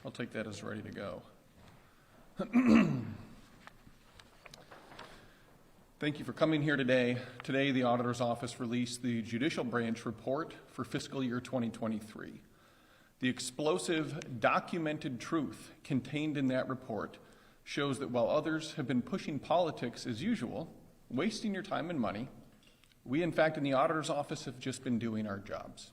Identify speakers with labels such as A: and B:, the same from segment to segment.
A: I'll take that as ready to go. Thank you for coming here today. Today, the Auditor's Office released the Judicial Branch report for fiscal year 2023. The explosive, documented truth contained in that report shows that while others have been pushing politics as usual, wasting your time and money, we, in fact, in the Auditor's Office have just been doing our jobs.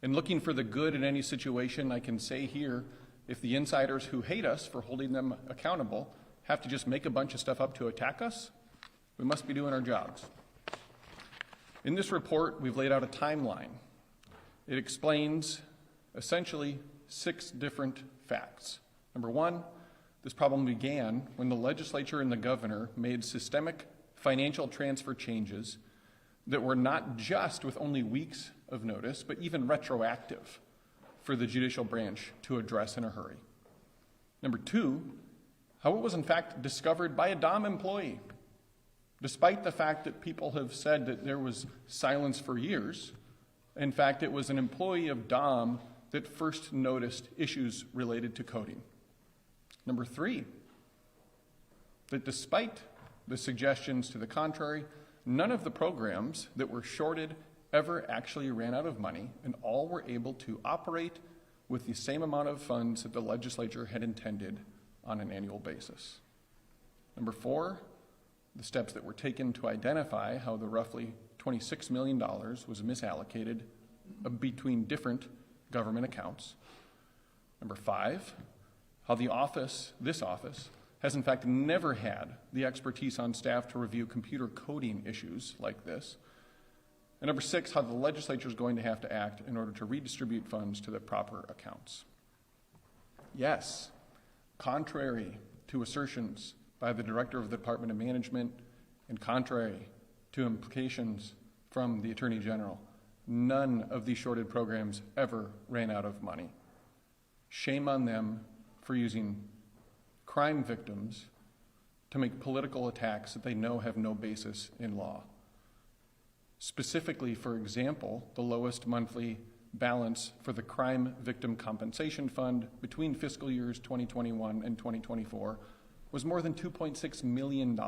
A: In looking for the good in any situation, I can say here, if the insiders who hate us for holding them accountable have to just make a bunch of stuff up to attack us, we must be doing our jobs. In this report, we've laid out a timeline. It explains essentially 6 different facts. Number 1, this problem began when the legislature and the governor made systemic financial transfer changes that were not just with only weeks of notice, but even retroactive for the judicial branch to address in a hurry. Number 2, how it was in fact discovered by a DOM employee. Despite the fact that people have said that there was silence for years, in fact, it was an employee of DOM that first noticed issues related to coding. Number 3, that despite the suggestions to the contrary, none of the programs that were shorted ever actually ran out of money, and all were able to operate with the same amount of funds that the legislature had intended on an annual basis. Number 4, the steps that were taken to identify how the roughly $26 million was misallocated between different government accounts. Number 5, how this office, has in fact never had the expertise on staff to review computer coding issues like this. And number 6, how the legislature is going to have to act in order to redistribute funds to the proper accounts. Yes, contrary to assertions by the Director of the Department of Management and contrary to implications from the Attorney General, none of these shorted programs ever ran out of money. Shame on them for using crime victims to make political attacks that they know have no basis in law. Specifically, for example, the lowest monthly balance for the Crime Victim Compensation Fund between fiscal years 2021 and 2024 was more than $2.6 million.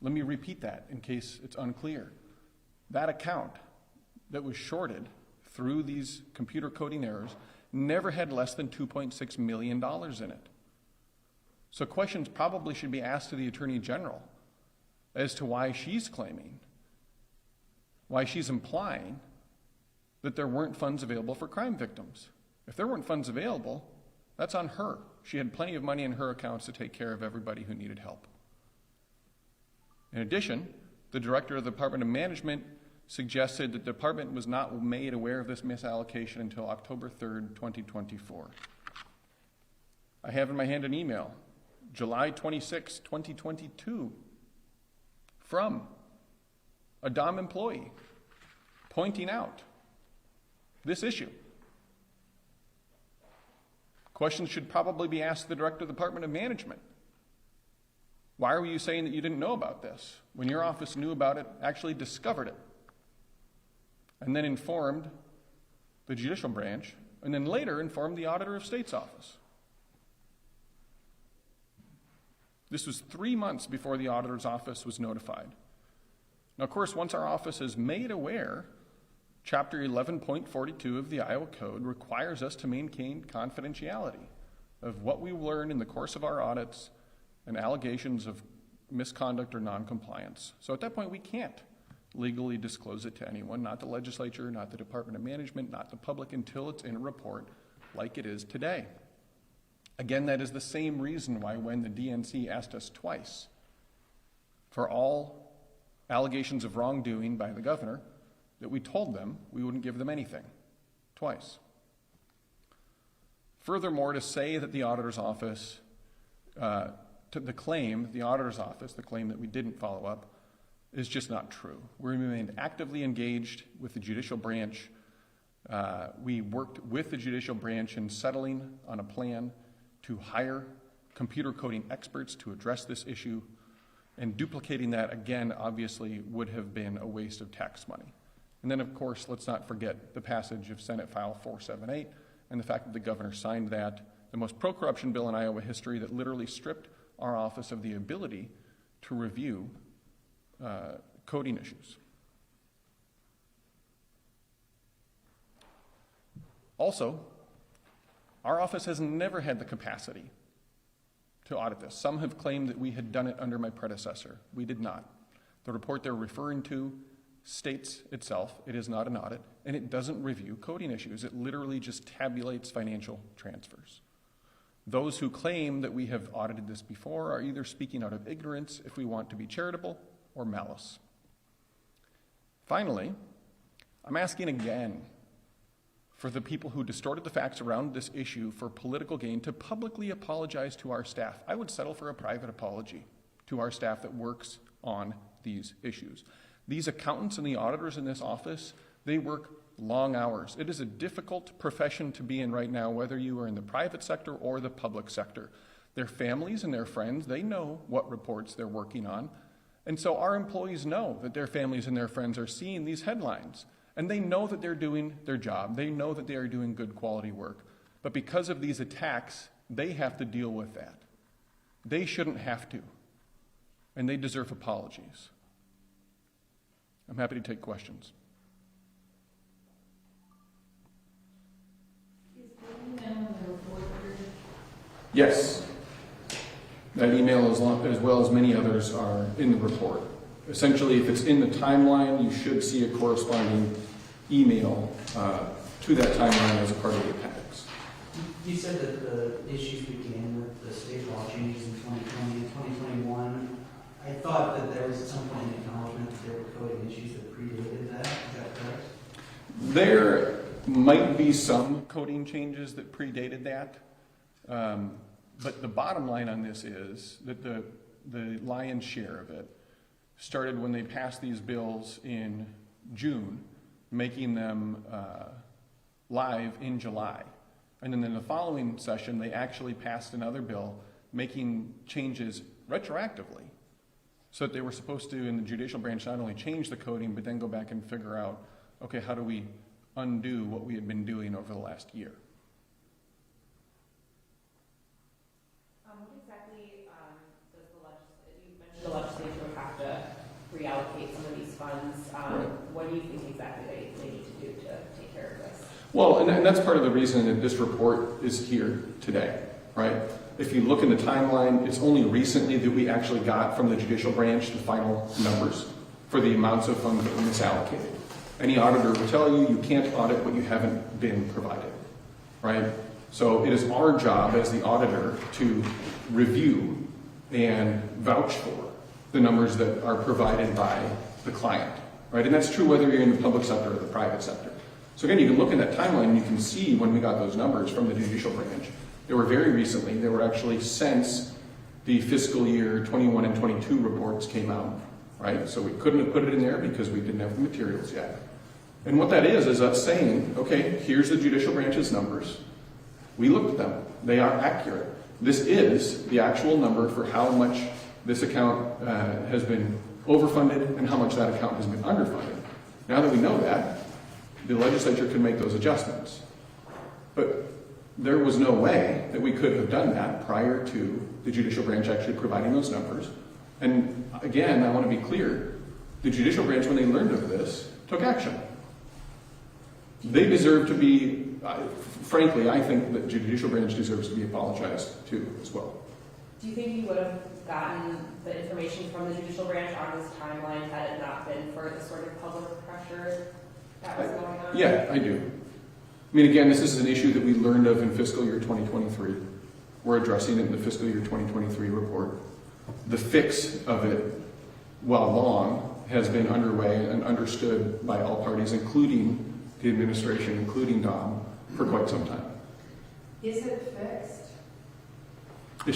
A: Let me repeat that in case it's unclear. That account that was shorted through these computer coding errors never had less than $2.6 million in it. So questions probably should be asked to the Attorney General as to why she's claiming, why she's implying that there weren't funds available for crime victims. If there weren't funds available, that's on her. She had plenty of money in her accounts to take care of everybody who needed help. In addition, the Director of the Department of Management suggested that the department was not made aware of this misallocation until October 3rd, 2024. I have in my hand an email, July 26, 2022, from a DOM employee pointing out this issue. Questions should probably be asked the Director of the Department of Management. Why are you saying that you didn't know about this when your office knew about it, actually discovered it, and then informed the Judicial Branch, and then later informed the Auditor of State's office? This was 3 months before the Auditor's office was notified. Now, of course, once our office is made aware, Chapter 11.42 of the Iowa Code requires us to maintain confidentiality of what we learn in the course of our audits and allegations of misconduct or noncompliance. So at that point, we can't legally disclose it to anyone, not the legislature, not the Department of Management, not the public, until it's in a report like it is today. Again, that is the same reason why when the DNC asked us twice for all allegations of wrongdoing by the governor, that we told them we wouldn't give them anything, twice. Furthermore, to say that the auditor's office, the claim that we didn't follow up, is just not true. We remained actively engaged with the judicial branch. We worked with the judicial branch in settling on a plan to hire computer coding experts to address this issue, and duplicating that, again, obviously would have been a waste of tax money. And then, of course, let's not forget the passage of Senate File 478 and the fact that the governor signed that, the most pro-corruption bill in Iowa history that literally stripped our office of the ability to review coding issues. Also, our office has never had the capacity to audit this. Some have claimed that we had done it under my predecessor. We did not. The report they're referring to states itself, it is not an audit, and it doesn't review coding issues. It literally just tabulates financial transfers. Those who claim that we have audited this before are either speaking out of ignorance, if we want to be charitable, or malice. Finally, I'm asking again for the people who distorted the facts around this issue for political gain to publicly apologize to our staff. I would settle for a private apology to our staff that works on these issues. These accountants and the auditors in this office, they work long hours. It is a difficult profession to be in right now, whether you are in the private sector or the public sector. Their families and their friends, they know what reports they're working on. And so our employees know that their families and their friends are seeing these headlines. And they know that they're doing their job. They know that they are doing good quality work. But because of these attacks, they have to deal with that. They shouldn't have to. And they deserve apologies. I'm happy to take questions.
B: Is the email in the report?
A: Yes. That email, as well as many others, are in the report. Essentially, if it's in the timeline, you should see a corresponding email to that timeline as a part of the appendix.
C: You said that the issues began with the state law changes in 2020 and 2021. I thought that there was at some point an acknowledgement that there were coding issues that predated that. Is that correct?
A: There might be some coding changes that predated that. But the bottom line on this is that the lion's share of it started when they passed these bills in June, making them live in July. And then in the following session, they actually passed another bill making changes retroactively. So that they were supposed to, in the judicial branch, not only change the coding, but then go back and figure out, okay, how do we undo what we had been doing over the last year?
D: What exactly does you mentioned the legislature would have to reallocate some of these funds.
A: Right.
D: What do you think exactly they need to do to take care of this?
A: Well, and that's part of the reason that this report is here today, right? If you look in the timeline, it's only recently that we actually got from the judicial branch the final numbers for the amounts of funds that were misallocated. Any auditor will tell you, you can't audit what you haven't been provided, right? So it is our job as the auditor to review and vouch for the numbers that are provided by the client, right? And that's true whether you're in the public sector or the private sector. So again, you can look in that timeline and you can see when we got those numbers from the judicial branch. They were very recently. They were actually since the fiscal year 21 and 22 reports came out, right? So we couldn't have put it in there because we didn't have the materials yet. And what that is us saying, okay, here's the judicial branch's numbers. We looked at them. They are accurate. This is the actual number for how much this account has been overfunded and how much that account has been underfunded. Now that we know that, the legislature can make those adjustments. But there was no way that we could have done that prior to the judicial branch actually providing those numbers. And again, I want to be clear, the judicial branch, when they learned of this, took action. They deserve to be, frankly, I think that the judicial branch deserves to be apologized to as well.
D: Do you think you would have gotten the information from the judicial branch on this timeline had it not been for the sort of public pressure that was going on?
A: Yeah, I do. I mean, again, this is an issue that we learned of in fiscal year 2023. We're addressing it in the fiscal year 2023 report. The fix of it, while long, has been underway and understood by all parties, including the administration, including Dom, for quite some time.
B: Is it fixed? Are the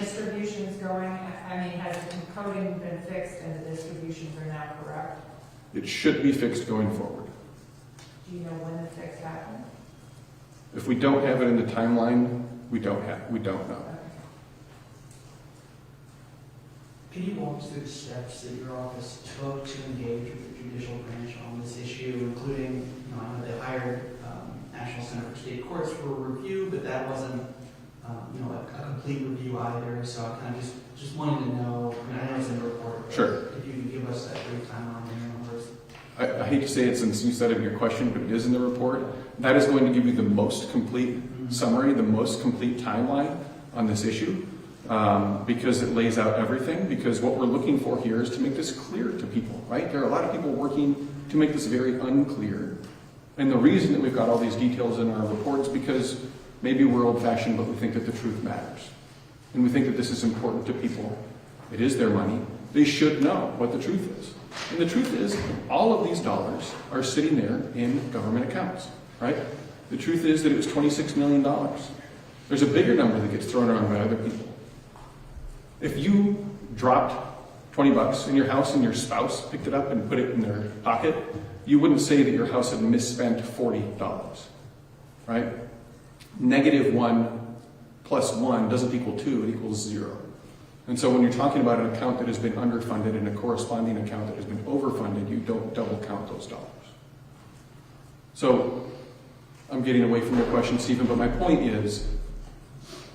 B: distributions going, I mean, has the coding been fixed and the distributions are now correct?
A: It should be fixed going forward.
B: Do you know when the fix happened?
A: If we don't have it in the timeline, we don't know.
C: Can you walk us through the steps that your office took to engage with the judicial branch on this issue, including, I know they hired National Center for State Courts for review, but that wasn't, a complete review either, so I kind of just wanted to know, I mean, I know it's in the report. But
A: Sure.
C: if you could give us that brief timeline in your numbers.
A: I hate to say it since you said it in your question, but it is in the report. That is going to give you the most complete summary, the most complete timeline on this issue, because it lays out everything. Because what we're looking for here is to make this clear to people, right? There are a lot of people working to make this very unclear. And the reason that we've got all these details in our reports is because maybe we're old-fashioned, but we think that the truth matters. And we think that this is important to people. It is their money. They should know what the truth is. And the truth is, all of these dollars are sitting there in government accounts, right? The truth is that it was $26 million. There's a bigger number that gets thrown around by other people. If you dropped $20 in your house and your spouse picked it up and put it in their pocket, you wouldn't say that your house had misspent $40, right? -1 plus 1 doesn't equal 2, it equals 0. And so when you're talking about an account that has been underfunded and a corresponding account that has been overfunded, you don't double count those dollars. So I'm getting away from your question, Stephen, but my point is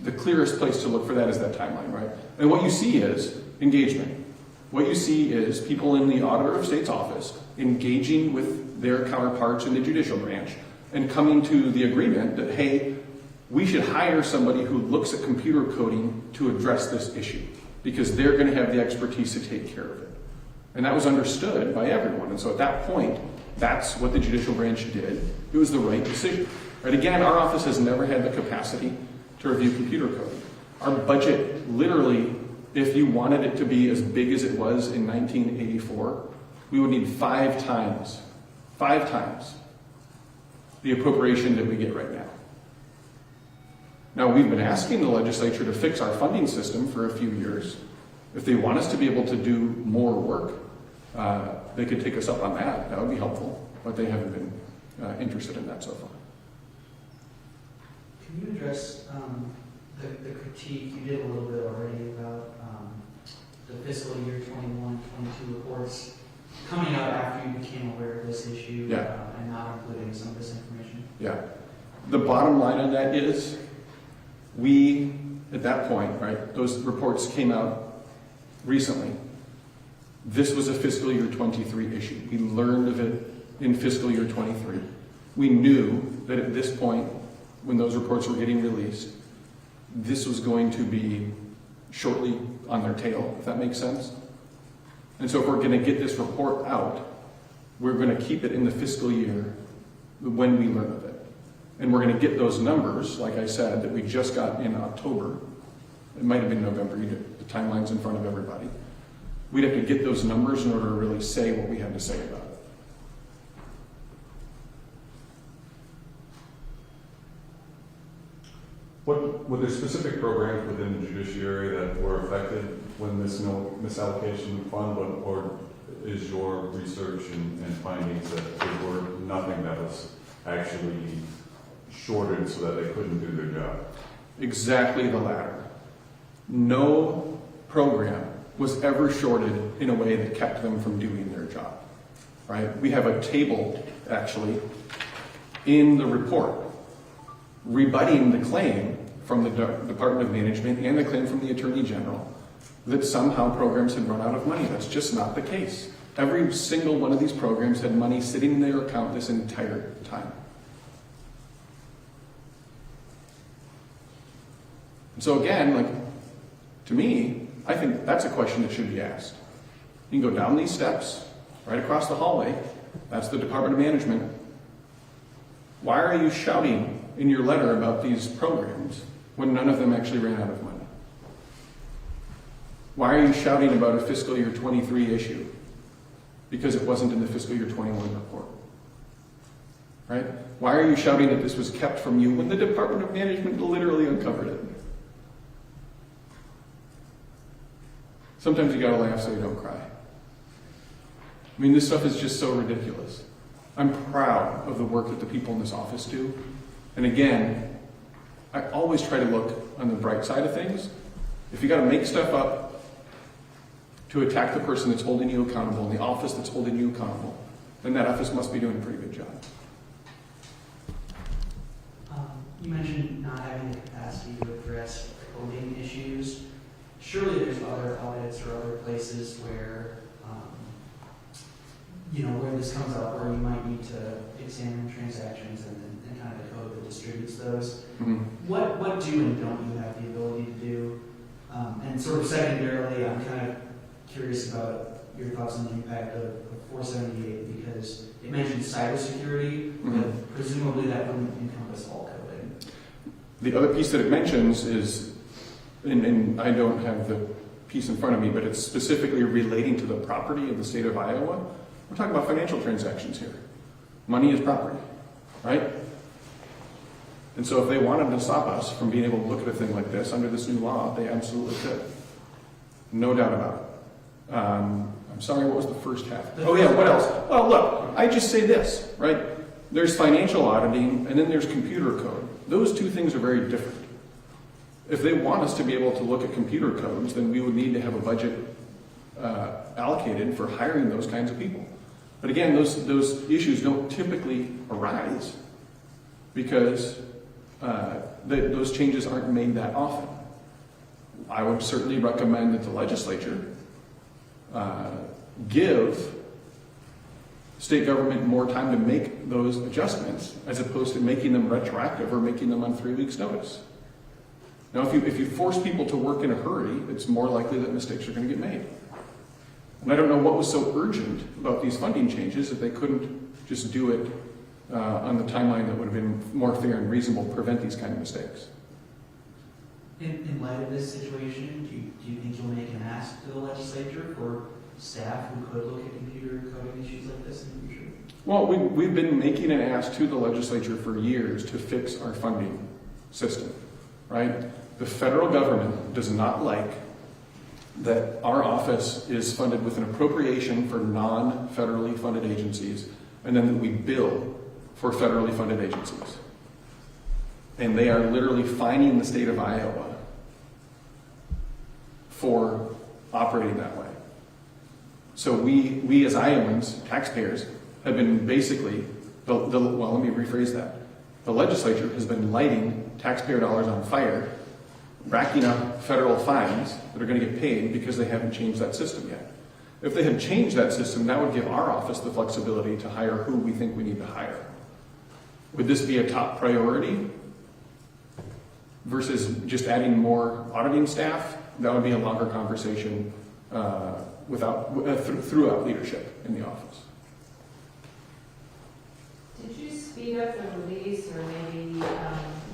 A: the clearest place to look for that is that timeline, right? And what you see is engagement. What you see is people in the Auditor of State's office engaging with their counterparts in the judicial branch and coming to the agreement that, hey, we should hire somebody who looks at computer coding to address this issue because they're going to have the expertise to take care of it. And that was understood by everyone. And so at that point, that's what the judicial branch did. It was the right decision. Right? Again, our office has never had the capacity to review computer coding. Our budget, literally, if you wanted it to be as big as it was in 1984, we would need 5 times the appropriation that we get right now. Now, we've been asking the legislature to fix our funding system for a few years. If they want us to be able to do more work, they could take us up on that. That would be helpful, but they haven't been interested in that so far.
C: Can you address the critique, you did a little bit already about the fiscal year 21-22 reports coming out after you became aware of this issue and not including some of this information?
A: Yeah. The bottom line on that is we, at that point, right, those reports came out recently. This was a fiscal year 23 issue. We learned of it in fiscal year 23. We knew that at this point, when those reports were getting released, this was going to be shortly on their tail, if that makes sense. And so if we're going to get this report out, we're going to keep it in the fiscal year when we learn of it. And we're going to get those numbers, like I said, that we just got in October. It might have been November, the timeline's in front of everybody. We'd have to get those numbers in order to really say what we have to say about it.
E: Were there specific programs within the judiciary that were affected when this misallocation of fund, or is your research and findings that there were nothing that was actually shorted so that they couldn't do their job?
A: Exactly the latter. No program was ever shorted in a way that kept them from doing their job, right? We have a table, actually, in the report rebutting the claim from the Department of Management and the claim from the Attorney General that somehow programs had run out of money. That's just not the case. Every single one of these programs had money sitting in their account this entire time. And so again, to me, I think that's a question that should be asked. You can go down these steps, right across the hallway. That's the Department of Management. Why are you shouting in your letter about these programs when none of them actually ran out of money? Why are you shouting about a fiscal year 23 issue? Because it wasn't in the fiscal year 21 report. Right? Why are you shouting that this was kept from you when the Department of Management literally uncovered it? Sometimes you gotta laugh so you don't cry. I mean, this stuff is just so ridiculous. I'm proud of the work that the people in this office do. And again, I always try to look on the bright side of things. If you got to make stuff up to attack the person that's holding you accountable, and the office that's holding you accountable, then that office must be doing a pretty good job.
C: You mentioned not having the capacity to address coding issues. Surely there's other audits or other places where, where this comes up, where you might need to examine transactions and kind of the code that distributes those.
A: Mhm.
C: What do and don't you have the ability to do? And sort of secondarily, I'm kind of curious about your thoughts on the impact of 478, because it mentions cybersecurity, but presumably that wouldn't encompass all coding.
A: The other piece that it mentions is, and I don't have the piece in front of me, but it's specifically relating to the property of the state of Iowa. We're talking about financial transactions here. Money is property, right? And so if they wanted to stop us from being able to look at a thing like this under this new law, they absolutely could. No doubt about it. I'm sorry, what was the first half? Oh yeah, what else? Well, look, I just say this, right? There's financial auditing and then there's computer code. Those two things are very different. If they want us to be able to look at computer codes, then we would need to have a budget allocated for hiring those kinds of people. But again, those issues don't typically arise because those changes aren't made that often. I would certainly recommend that the legislature give state government more time to make those adjustments as opposed to making them retroactive or making them on 3 weeks' notice. Now, if you force people to work in a hurry, it's more likely that mistakes are going to get made. And I don't know what was so urgent about these funding changes that they couldn't just do it on the timeline that would have been more fair and reasonable to prevent these kind of mistakes.
C: In light of this situation, do you think you'll make an ask to the legislature for staff who could look at computer coding issues like this in the future?
A: Well, we've been making an ask to the legislature for years to fix our funding system, right? The federal government does not like that our office is funded with an appropriation for non-federally funded agencies, and then that we bill for federally funded agencies. And they are literally fining the state of Iowa for operating that way. So we as Iowans, taxpayers, have been basically, well, let me rephrase that. The legislature has been lighting taxpayer dollars on fire, racking up federal fines that are going to get paid because they haven't changed that system yet. If they had changed that system, that would give our office the flexibility to hire who we think we need to hire. Would this be a top priority versus just adding more auditing staff? That would be a longer conversation throughout leadership in the office.
B: Did you speed up the release or maybe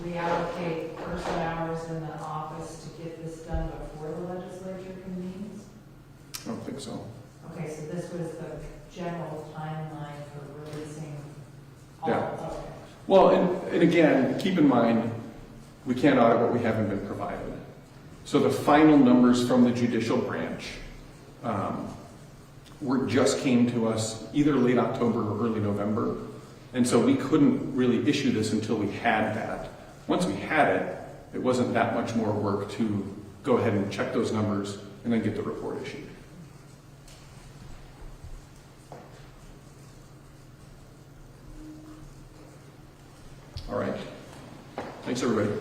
B: reallocate person hours in the office to get this done before the legislature convenes?
A: I don't think so.
B: Okay, so this was the general timeline for releasing all
A: Yeah.
B: of it.
A: Well, and again, keep in mind, we can't audit what we haven't been provided. So the final numbers from the judicial branch just came to us either late October or early November. And so we couldn't really issue this until we had that. Once we had it, it wasn't that much more work to go ahead and check those numbers and then get the report issued. All right. Thanks, everybody.